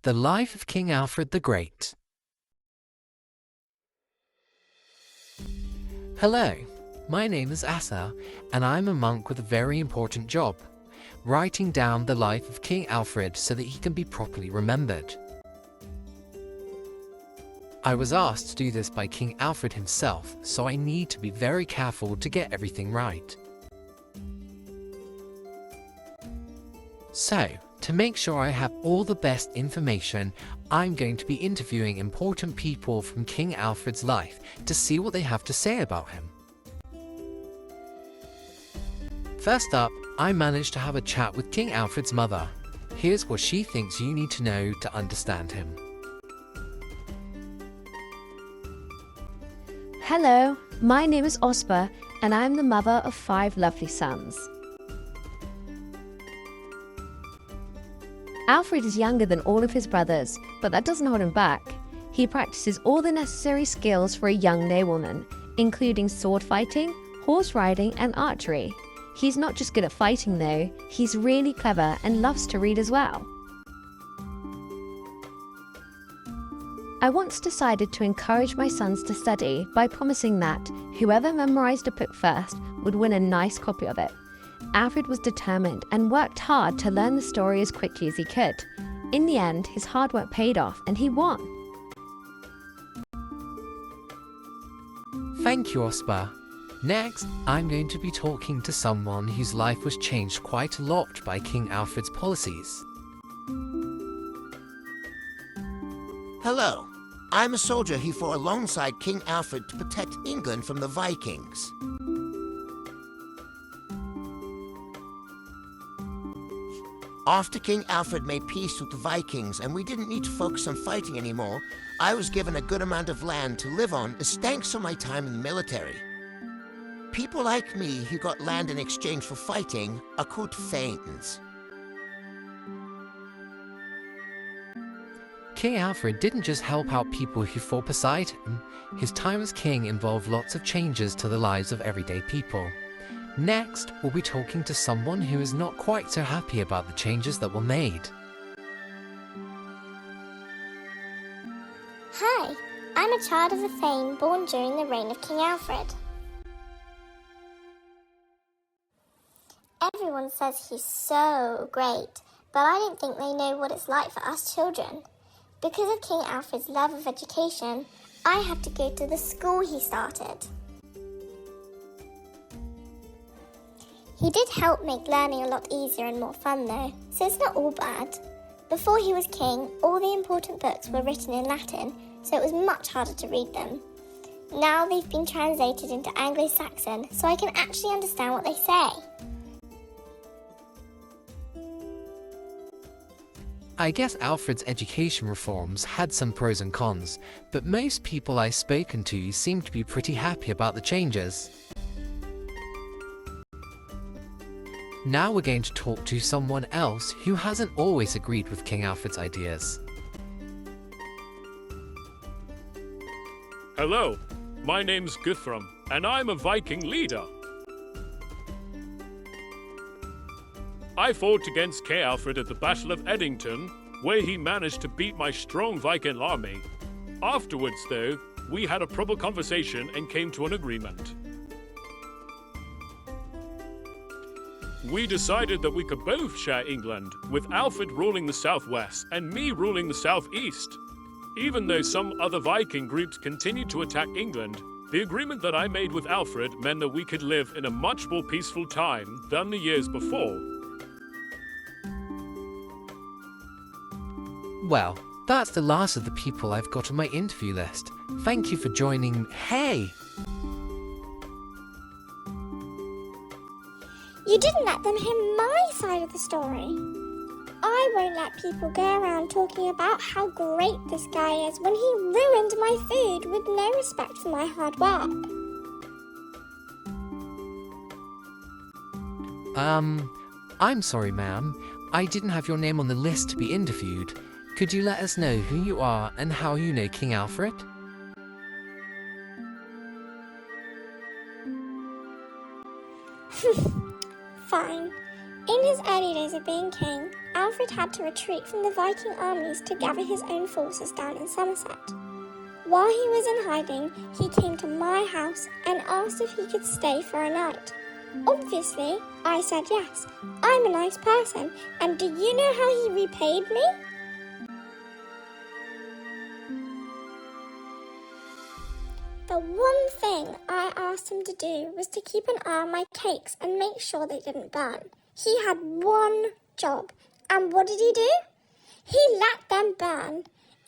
The Life of King Alfred the Great. Hello, my name is Asa, and I'm a monk with a very important job, writing down the life of King Alfred so that he can be properly remembered. I was asked to do this by King Alfred himself, so I need to be very careful to get everything right. So, to make sure I have all the best information, I'm going to be interviewing important people from King Alfred's life to see what they have to say about him. First up, I managed to have a chat with King Alfred's mother. Here's what she thinks you need to know to understand him. Hello, my name is Osper, and I'm the mother of 5 lovely sons. Alfred is younger than all of his brothers, but that doesn't hold him back. He practices all the necessary skills for a young nobleman, including sword fighting, horse riding, and archery. He's not just good at fighting though, he's really clever and loves to read as well. I once decided to encourage my sons to study by promising that whoever memorized a book first would win a nice copy of it. Alfred was determined and worked hard to learn the story as quickly as he could. In the end, his hard work paid off and he won. Thank you, Osper. Next, I'm going to be talking to someone whose life was changed quite a lot by King Alfred's policies. Hello, I'm a soldier who fought alongside King Alfred to protect England from the Vikings. After King Alfred made peace with the Vikings and we didn't need to focus on fighting anymore, I was given a good amount of land to live on as thanks for my time in the military. People like me who got land in exchange for fighting are called thanes. King Alfred didn't just help out people who fought beside him. His time as king involved lots of changes to the lives of everyday people. Next, we'll be talking to someone who is not quite so happy about the changes that were made. Hi, I'm a child of a thane born during the reign of King Alfred. Everyone says he's so great, but I don't think they know what it's like for us children. Because of King Alfred's love of education, I have to go to the school he started. He did help make learning a lot easier and more fun though, so it's not all bad. Before he was king, all the important books were written in Latin, so it was much harder to read them. Now they've been translated into Anglo-Saxon, so I can actually understand what they say. I guess Alfred's education reforms had some pros and cons, but most people I've spoken to seem to be pretty happy about the changes. Now we're going to talk to someone else who hasn't always agreed with King Alfred's ideas. Hello, my name's Guthrum, and I'm a Viking leader. I fought against King Alfred at the Battle of Edington, where he managed to beat my strong Viking army. Afterwards, though, we had a proper conversation and came to an agreement. We decided that we could both share England, with Alfred ruling the southwest and me ruling the southeast. Even though some other Viking groups continued to attack England, the agreement that I made with Alfred meant that we could live in a much more peaceful time than the years before. Well, that's the last of the people I've got on my interview list. Thank you for joining. Hey! You didn't let them hear my side of the story. I won't let people go around talking about how great this guy is when he ruined my food with no respect for my hard work. I'm sorry, ma'am. I didn't have your name on the list to be interviewed. Could you let us know who you are and how you know King Alfred? Fine. In his early days of being king, Alfred had to retreat from the Viking armies to gather his own forces down in Somerset. While he was in hiding, he came to my house and asked if he could stay for a night. Obviously, I said yes. I'm a nice person, and do you know how he repaid me? The one thing I asked him to do was to keep an eye on my cakes and make sure they didn't burn. He had one job, and what did he do? He let them burn.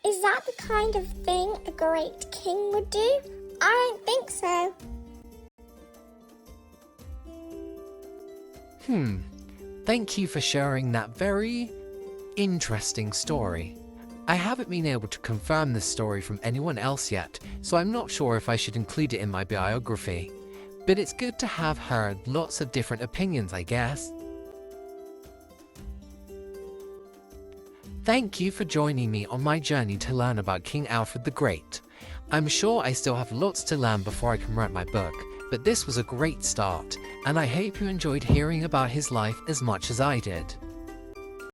Is that the kind of thing a great king would do? I don't think so. Thank you for sharing that very interesting story. I haven't been able to confirm this story from anyone else yet, so I'm not sure if I should include it in my biography. But it's good to have heard lots of different opinions, I guess. Thank you for joining me on my journey to learn about King Alfred the Great. I'm sure I still have lots to learn before I can write my book, but this was a great start, and I hope you enjoyed hearing about his life as much as I did.